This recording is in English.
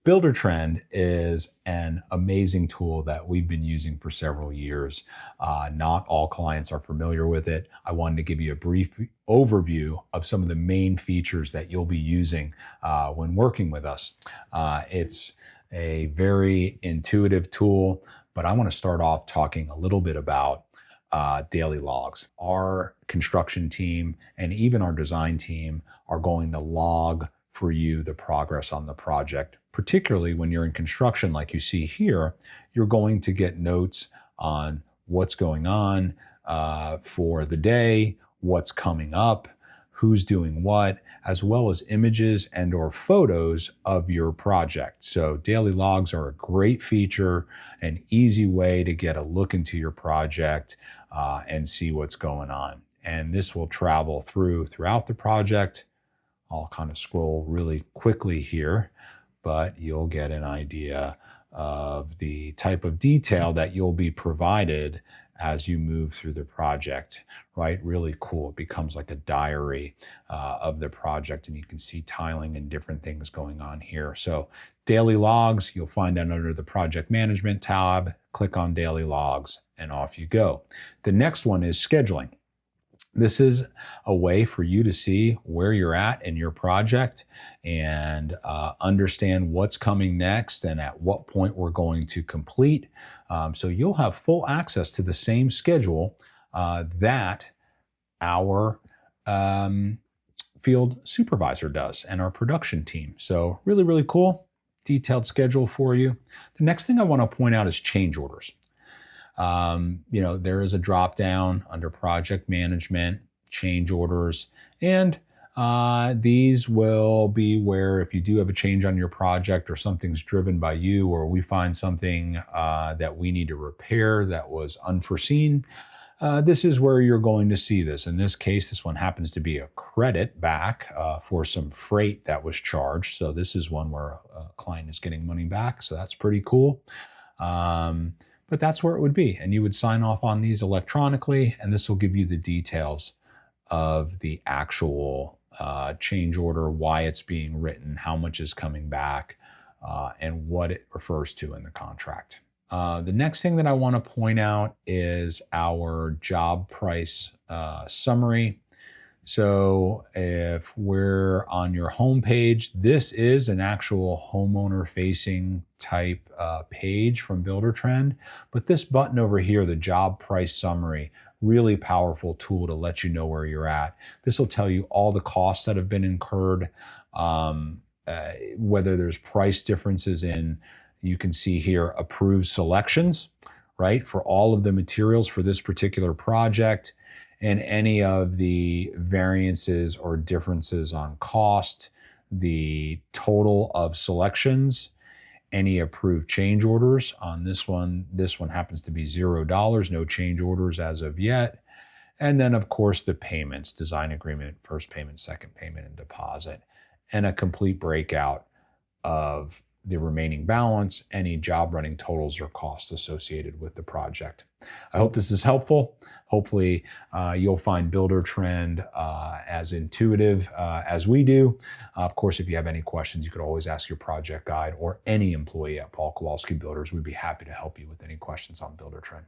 BuilderTrend is an amazing tool that we've been using for several years. Not all clients are familiar with it. I wanted to give you a brief overview of some of the main features that you'll be using when working with us. It's a very intuitive tool, but I want to start off talking a little bit about daily logs. Our construction team and even our design team are going to log for you the progress on the project. Particularly when you're in construction like you see here, you're going to get notes on what's going on for the day, what's coming up, who's doing what, as well as images and or photos of your project. So daily logs are a great feature, an easy way to get a look into your project and see what's going on. And this will travel throughout the project. I'll kind of scroll really quickly here, but you'll get an idea of the type of detail that you'll be provided as you move through the project, right? Really cool. It becomes like a diary of the project, and you can see tiling and different things going on here. So daily logs, you'll find that under the project management tab. Click on daily logs and off you go. The next one is scheduling. This is a way for you to see where you're at in your project and understand what's coming next and at what point we're going to complete. So you'll have full access to the same schedule that our field supervisor does and our production team. So really, really cool, detailed schedule for you. The next thing I want to point out is change orders. There is a drop down under project management, change orders, and these will be where if you do have a change on your project or something's driven by you, or we find something that we need to repair that was unforeseen, this is where you're going to see this. In this case, this one happens to be a credit back for some freight that was charged. So this is one where a client is getting money back. So that's pretty cool. But that's where it would be. And you would sign off on these electronically, and this will give you the details of the actual change order, why it's being written, how much is coming back, and what it refers to in the contract. The next thing that I want to point out is our job price summary. So if we're on your home page, this is an actual homeowner facing type page from BuilderTrend, but this button over here, the job price summary, really powerful tool to let you know where you're at. This will tell you all the costs that have been incurred, whether there's price differences in, you can see here, approved selections, right, for all of the materials for this particular project, and any of the variances or differences on cost, the total of selections, any approved change orders on this one. This one happens to be $0, no change orders as of yet. And then of course the payments, design agreement, first payment, second payment, and deposit, and a complete breakout of the remaining balance, any job running totals or costs associated with the project. I hope this is helpful. Hopefully you'll find BuilderTrend as intuitive as we do. Of course, if you have any questions, you could always ask your project guide or any employee at Paul Kowalski Builders. We'd be happy to help you with any questions on BuilderTrend.